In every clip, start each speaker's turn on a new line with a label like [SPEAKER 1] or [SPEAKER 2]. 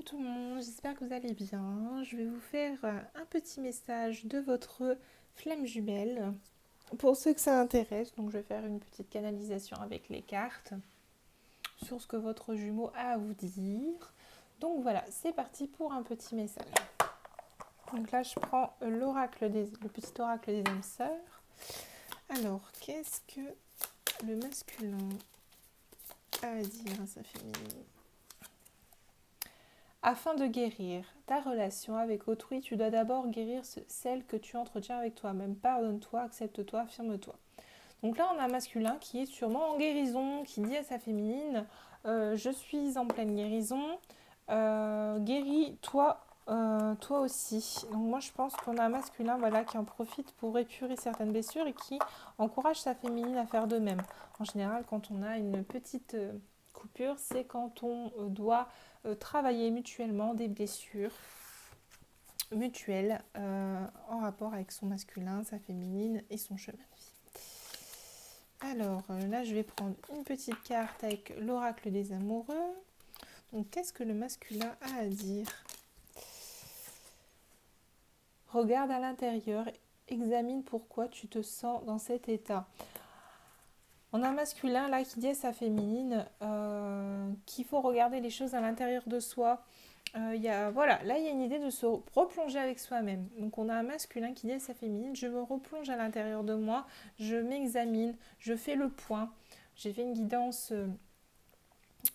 [SPEAKER 1] tout le monde, j'espère que vous allez bien. Je vais vous faire un petit message de votre flamme jumelle. Pour ceux que ça intéresse, donc je vais faire une petite canalisation avec les cartes sur ce que votre jumeau a à vous dire. Donc voilà, c'est parti pour un petit message. Donc là, je prends le petit oracle des âmes sœurs. Alors, qu'est-ce que le masculin a à dire à sa féminine ? Afin de guérir ta relation avec autrui, tu dois d'abord guérir celle que tu entretiens avec toi-même. Pardonne-toi, accepte-toi, affirme-toi. Donc là, on a un masculin qui est sûrement en guérison, qui dit à sa féminine je suis en pleine guérison, guéris-toi toi aussi. Donc moi, je pense qu'on a un masculin qui en profite pour épurer certaines blessures et qui encourage sa féminine à faire de même. En général, quand on a une petite coupure, c'est quand on doit travailler mutuellement des blessures mutuelles en rapport avec son masculin, sa féminine et son chemin de vie. Alors là, je vais prendre une petite carte avec l'oracle des amoureux. Donc, qu'est-ce que le masculin a à dire ? Regarde à l'intérieur, examine pourquoi tu te sens dans cet état. On a un masculin là qui dit à sa féminine qu'il faut regarder les choses à l'intérieur de soi. Là, il y a une idée de se replonger avec soi-même. Donc, on a un masculin qui dit à sa féminine je me replonge à l'intérieur de moi, je m'examine, je fais le point. J'ai fait une guidance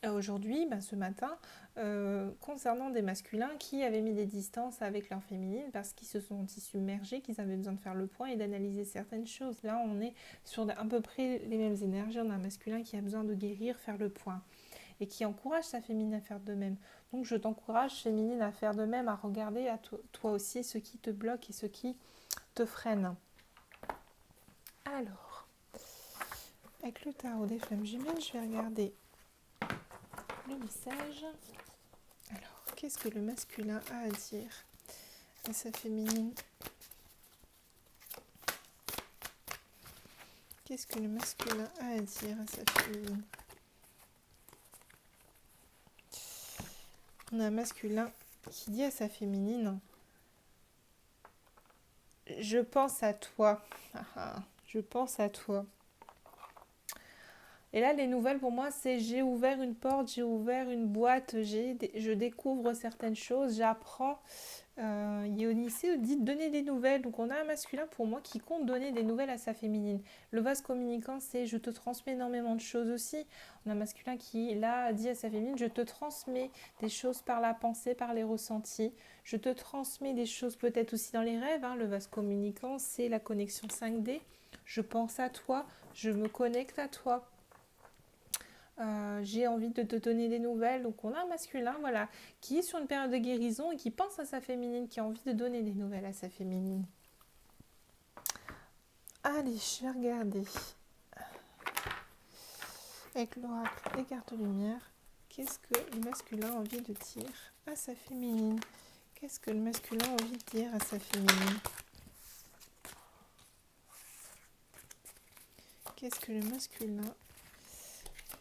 [SPEAKER 1] aujourd'hui, ce matin, concernant des masculins qui avaient mis des distances avec leur féminine parce qu'ils se sont sentis submergés, qu'ils avaient besoin de faire le point et d'analyser certaines choses. Là, on est sur à peu près les mêmes énergies. On a un masculin qui a besoin de guérir, faire le point et qui encourage sa féminine à faire de même. Donc je t'encourage, féminine, à faire de même, à regarder à toi aussi ce qui te bloque et ce qui te freine. Alors, avec le tarot des flammes jumelles, je vais regarder le message. Alors, qu'est-ce que le masculin a à dire à sa féminine ? Qu'est-ce que le masculin a à dire à sa féminine ? On a un masculin qui dit à sa féminine je pense à toi. Je pense à toi. Et là, les nouvelles pour moi, c'est j'ai ouvert une porte, j'ai ouvert une boîte, je découvre certaines choses, j'apprends. Ionisé dit donner des nouvelles. Donc on a un masculin pour moi qui compte donner des nouvelles à sa féminine. Le vase communicant, c'est je te transmets énormément de choses aussi. On a un masculin qui là dit à sa féminine je te transmets des choses par la pensée, par les ressentis. Je te transmets des choses peut-être aussi dans les rêves. Le vase communicant, c'est la connexion 5D. Je pense à toi, je me connecte à toi. J'ai envie de te donner des nouvelles. Donc on a un masculin qui est sur une période de guérison et qui pense à sa féminine, qui a envie de donner des nouvelles à sa féminine. Allez, je vais regarder avec l'oracle des cartes lumière. Qu'est-ce que le masculin a envie de dire à sa féminine ? Qu'est-ce que le masculin a envie de dire à sa féminine ? Qu'est-ce que le masculin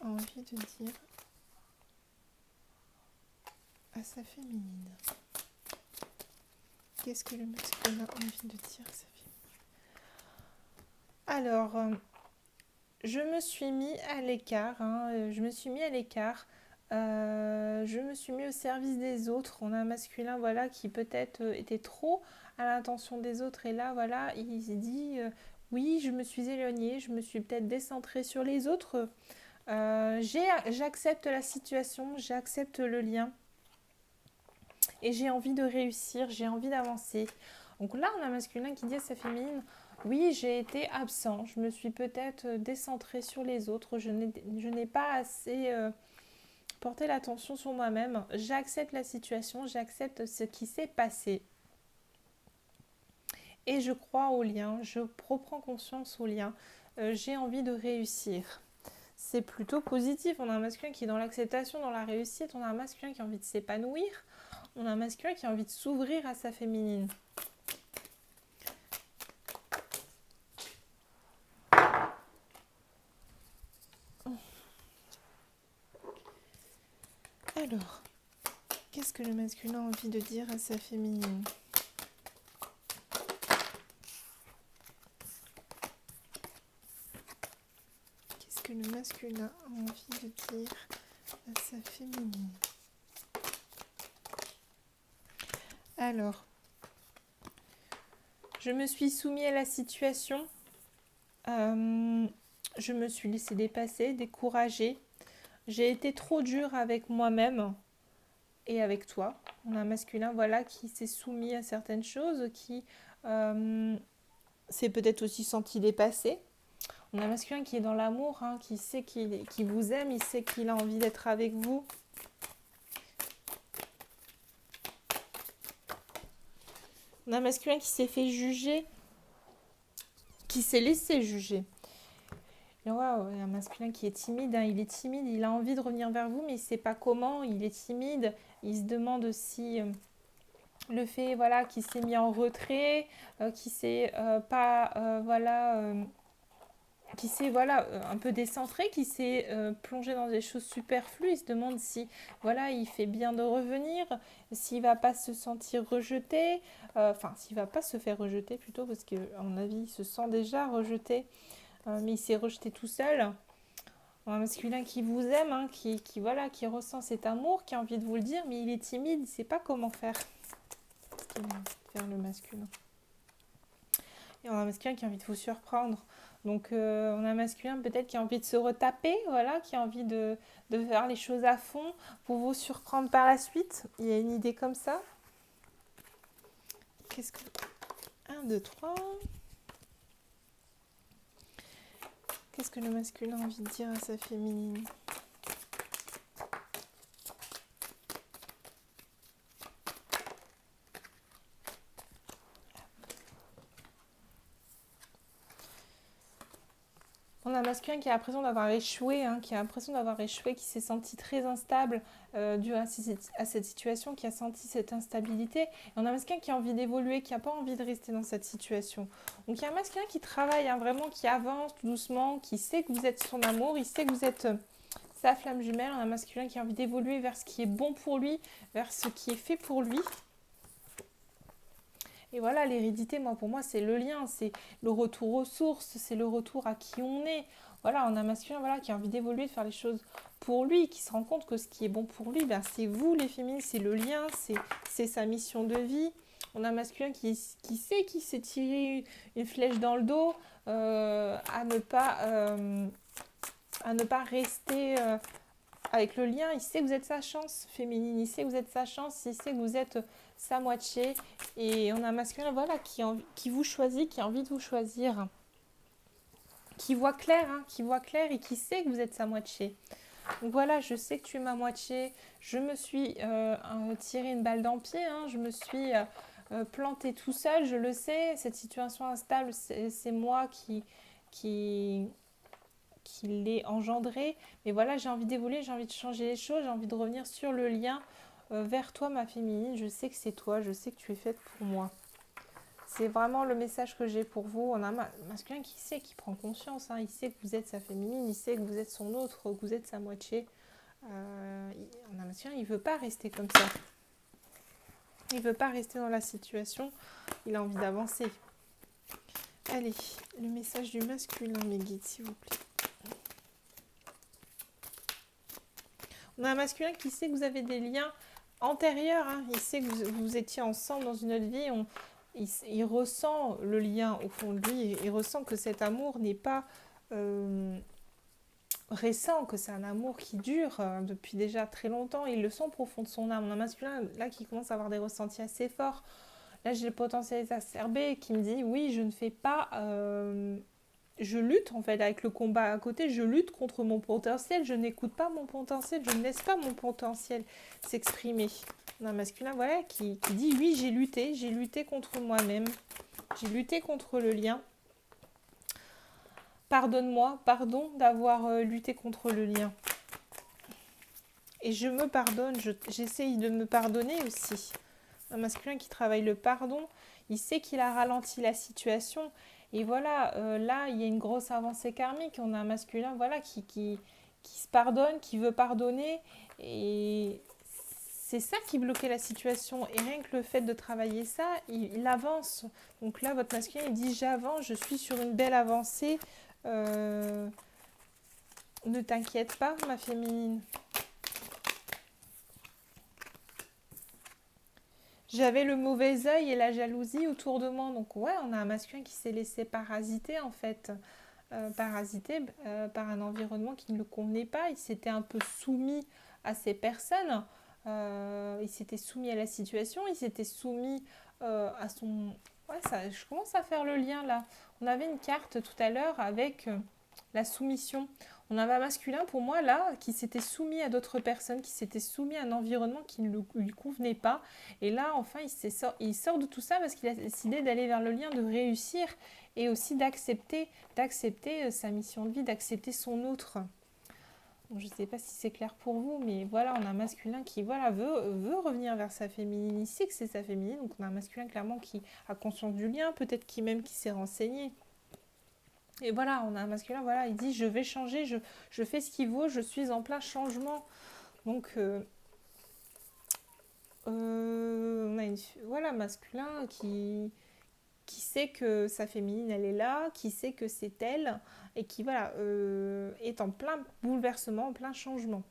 [SPEAKER 1] a envie de dire à sa féminine ? Qu'est-ce que le masculin a envie de dire à sa féminine ? Alors, je me suis mis à l'écart. Je me suis mis à l'écart. Je me suis mis au service des autres. On a un masculin qui peut-être était trop à l'intention des autres. Et là, il s'est dit oui, je me suis éloignée. Je me suis peut-être décentrée sur les autres. J'accepte la situation. J'accepte le lien. Et j'ai envie de réussir. J'ai envie d'avancer. Donc là, on a un masculin qui dit à sa féminine oui, j'ai été absent. Je me suis peut-être décentrée sur les autres. Je n'ai pas assez porté l'attention sur moi-même. J'accepte la situation. J'accepte ce qui s'est passé. Et je crois au lien. Je reprends conscience au lien. J'ai envie de réussir. C'est plutôt positif. On a un masculin qui est dans l'acceptation, dans la réussite. On a un masculin qui a envie de s'épanouir. On a un masculin qui a envie de s'ouvrir à sa féminine. Alors, Qu'est-ce que le masculin a envie de dire à sa féminine? Qu'est-ce que le masculin a envie de dire à sa féminine? Alors, je me suis soumis à la situation. Je me suis laissée dépasser, décourager. J'ai été trop dure avec moi-même et avec toi. On a un masculin, voilà, qui s'est soumis à certaines choses, qui s'est peut-être aussi senti dépassé. On a un masculin qui est dans l'amour, hein, qui sait qu'il vous aime, il sait qu'il a envie d'être avec vous. On a un masculin qui s'est fait juger, qui s'est laissé juger. Et ouais, un masculin qui est timide, hein, il est timide, il a envie de revenir vers vous, mais il ne sait pas comment, il est timide, il se demande si le fait voilà, qu'il s'est mis en retrait, qu'il s'est pas, qui s'est voilà, un peu décentré, qui s'est plongé dans des choses superflues, il se demande si voilà, il fait bien de revenir, s'il va pas se sentir rejeté, enfin s'il va pas se faire rejeter plutôt, parce qu'à mon avis il se sent déjà rejeté, mais il s'est rejeté tout seul. Un masculin qui vous aime, hein, voilà, qui ressent cet amour, qui a envie de vous le dire, mais il est timide, il ne sait pas comment faire. Qu'est-ce qu'il a envie de faire le masculin? Et on a un masculin qui a envie de vous surprendre. Donc on a un masculin peut-être qui a envie de se retaper, voilà, qui a envie de faire les choses à fond pour vous surprendre par la suite. Il y a une idée comme ça. Qu'est-ce que... 1, 2, 3. Qu'est-ce que le masculin a envie de dire à sa féminine? On a un masculin qui a l'impression d'avoir échoué, hein, qui s'est senti très instable dû à cette situation, qui a senti cette instabilité. Et on a un masculin qui a envie d'évoluer, qui n'a pas envie de rester dans cette situation. Donc il y a un masculin qui travaille, hein, vraiment, qui avance tout doucement, qui sait que vous êtes son amour, il sait que vous êtes sa flamme jumelle. On a un masculin qui a envie d'évoluer vers ce qui est bon pour lui, vers ce qui est fait pour lui. Et voilà, l'hérédité, pour moi, c'est le lien, c'est le retour aux sources, c'est le retour à qui on est. Voilà, on a un masculin voilà, qui a envie d'évoluer, de faire les choses pour lui, qui se rend compte que ce qui est bon pour lui, c'est vous les féminines, c'est le lien, c'est sa mission de vie. On a un masculin qui sait qu'il s'est tiré une flèche dans le dos, à ne pas rester avec le lien. Il sait que vous êtes sa chance féminine, il sait que vous êtes sa chance, il sait que vous êtes sa moitié. Et on a un masculin voilà, qui vous choisit, qui a envie de vous choisir, qui voit clair, et qui sait que vous êtes sa moitié. Donc voilà, je sais que tu es ma moitié. Je me suis tiré une balle dans le pied, je me suis planté tout seul, je le sais. Cette situation instable, c'est moi qui l'ai engendré. Mais voilà, j'ai envie d'évoluer, j'ai envie de changer les choses, j'ai envie de revenir sur le lien vers toi, ma féminine. Je sais que c'est toi, je sais que tu es faite pour moi. C'est vraiment le message que j'ai pour vous. On a un masculin qui sait, qui prend conscience. Il sait que vous êtes sa féminine, il sait que vous êtes son autre, que vous êtes sa moitié. On a un masculin, il ne veut pas rester comme ça. Il ne veut pas rester dans la situation. Il a envie d'avancer. Allez, le message du masculin, mes guides, s'il vous plaît. On a un masculin qui sait que vous avez des liens antérieurs. Il sait que vous étiez ensemble dans une autre vie. Il ressent le lien au fond de lui. Il ressent que cet amour n'est pas récent, que c'est un amour qui dure depuis déjà très longtemps. Il le sent au profond de son âme. On a un masculin là qui commence à avoir des ressentis assez forts. Là, j'ai le potentiel exacerbé qui me dit oui, je ne fais pas... je lutte en fait avec le combat à côté, je lutte contre mon potentiel, je n'écoute pas mon potentiel, je ne laisse pas mon potentiel s'exprimer. On a un masculin voilà, qui dit oui, j'ai lutté contre moi-même, j'ai lutté contre le lien. Pardonne-moi, pardon d'avoir lutté contre le lien. Et je me pardonne, j'essaye de me pardonner aussi. Un masculin qui travaille le pardon, il sait qu'il a ralenti la situation. Et voilà, là, il y a une grosse avancée karmique. On a un masculin voilà, qui se pardonne, qui veut pardonner. Et c'est ça qui bloquait la situation. Et rien que le fait de travailler ça, il avance. Donc là, votre masculin, il dit j'avance, je suis sur une belle avancée. Euh, ne t'inquiète pas, ma féminine. J'avais le mauvais œil et la jalousie autour de moi. Donc ouais, on a un masculin qui s'est laissé parasiter en fait. Parasité par un environnement qui ne le convenait pas. Il s'était un peu soumis à ces personnes. Il s'était soumis à la situation. Il s'était soumis à son... Ouais, ça, je commence à faire le lien là. On avait une carte tout à l'heure avec la soumission. On avait un masculin pour moi là qui s'était soumis à d'autres personnes, qui s'était soumis à un environnement qui ne lui convenait pas. Et là, enfin, il sort de tout ça parce qu'il a décidé d'aller vers le lien, de réussir et aussi d'accepter sa mission de vie, d'accepter son autre. Bon, je ne sais pas si c'est clair pour vous, mais voilà, on a un masculin qui voilà, veut revenir vers sa féminine. Il sait que c'est sa féminine, donc on a un masculin clairement qui a conscience du lien, peut-être qui s'est renseigné. Et voilà, on a un masculin, voilà, il dit je vais changer, je fais ce qu'il vaut, je suis en plein changement. Donc, on a voilà, masculin qui sait que sa féminine, elle est là, qui sait que c'est elle, et qui, voilà, est en plein bouleversement, en plein changement.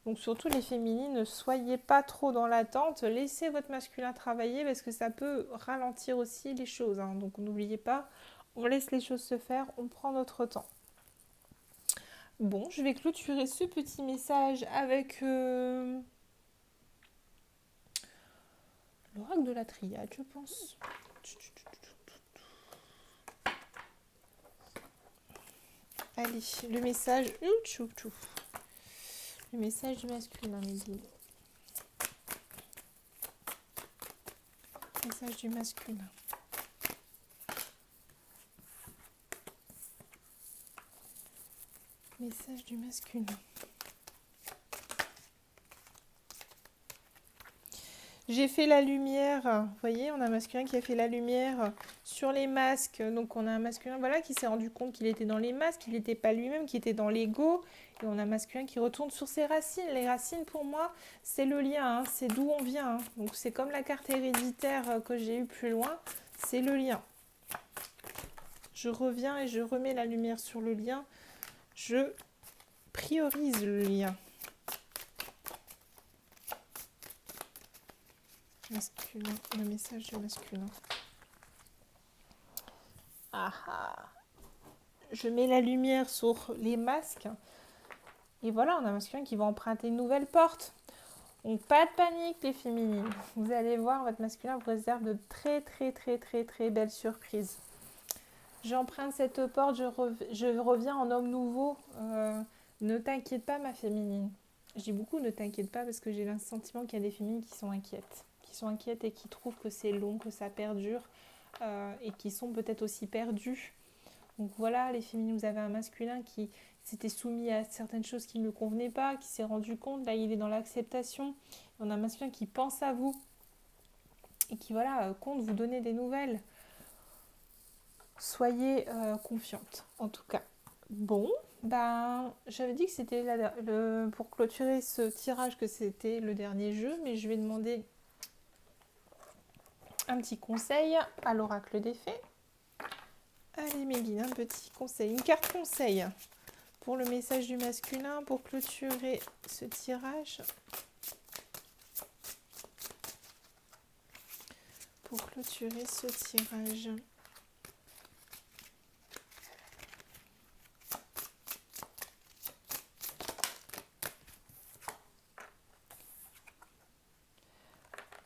[SPEAKER 1] Donc surtout les féminines, ne soyez pas trop dans l'attente, laissez votre masculin travailler parce que ça peut ralentir aussi les choses. Hein. Donc n'oubliez pas, on laisse les choses se faire, on prend notre temps. Bon, je vais clôturer ce petit message avec l'oracle de la triade, je pense. Allez, le message... Le message du masculin, mes guides. Message du masculin. Message du masculin. J'ai fait la lumière, vous voyez, on a un masculin qui a fait la lumière sur les masques. Donc on a un masculin voilà, qui s'est rendu compte qu'il était dans les masques, qu'il n'était pas lui-même, qu'il était dans l'ego. Et on a un masculin qui retourne sur ses racines. Les racines, pour moi, c'est le lien, hein, c'est d'où on vient. Hein. Donc c'est comme la carte héréditaire que j'ai eue plus loin, c'est le lien. Je reviens et je remets la lumière sur le lien. Je priorise le lien. Masculin, le message du masculin. Ah ah. Je mets la lumière sur les masques. Et voilà, on a un masculin qui va emprunter une nouvelle porte. Donc pas de panique les féminines. Vous allez voir, votre masculin vous réserve de très belles surprises. J'emprunte cette porte, je reviens en homme nouveau. Ne t'inquiète pas ma féminine. Je dis beaucoup ne t'inquiète pas parce que j'ai le sentiment qu'il y a des féminines qui sont inquiètes. Qui sont inquiètes et qui trouvent que c'est long, que ça perdure. Et qui sont peut-être aussi perdues. Donc voilà, les féminines, vous avez un masculin qui s'était soumis à certaines choses qui ne le convenaient pas, qui s'est rendu compte, là il est dans l'acceptation. On a un masculin qui pense à vous et qui voilà, compte vous donner des nouvelles. Soyez confiante, en tout cas. Bon, ben, j'avais dit que c'était pour clôturer ce tirage que c'était le dernier jeu, mais je vais demander un petit conseil à l'oracle des fées. Allez mes guides, un petit conseil, une carte conseil pour le message du masculin, pour clôturer ce tirage. Pour clôturer ce tirage.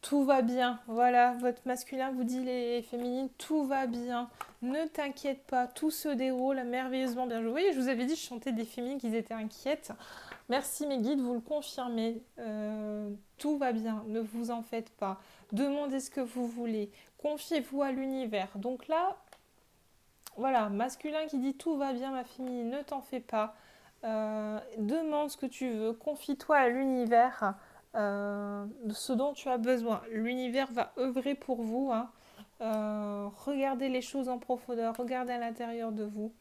[SPEAKER 1] Tout va bien, voilà, votre masculin vous dit les féminines, tout va bien, ne t'inquiète pas, tout se déroule merveilleusement bien. Vous voyez, je vous avais dit, je chantais des féminines qui étaient inquiètes. Merci mes guides, vous le confirmez, tout va bien, ne vous en faites pas, demandez ce que vous voulez, confiez-vous à l'univers. Donc là, voilà, masculin qui dit tout va bien ma féminine, ne t'en fais pas, demande ce que tu veux, confie-toi à l'univers. De ce dont tu as besoin. L'univers va œuvrer pour vous. Hein. Regardez les choses en profondeur, regardez à l'intérieur de vous.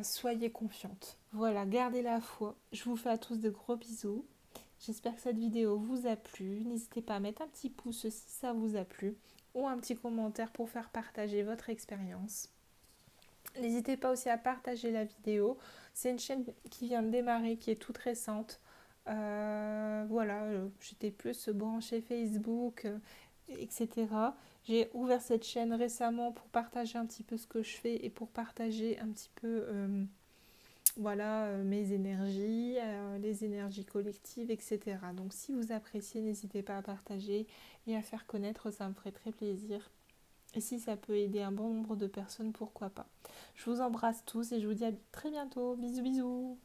[SPEAKER 1] Soyez confiante. Voilà, gardez la foi. Je vous fais à tous de gros bisous. J'espère que cette vidéo vous a plu. N'hésitez pas à mettre un petit pouce si ça vous a plu ou un petit commentaire pour faire partager votre expérience. N'hésitez pas aussi à partager la vidéo. C'est une chaîne qui vient de démarrer, qui est toute récente. J'étais plus branchée Facebook, etc. J'ai ouvert cette chaîne récemment pour partager un petit peu ce que je fais et pour partager un petit peu mes énergies, les énergies collectives, etc. Donc si vous appréciez, n'hésitez pas à partager et à faire connaître, ça me ferait très plaisir. Et si ça peut aider un bon nombre de personnes, pourquoi pas. Je vous embrasse tous et je vous dis à très bientôt. Bisous bisous.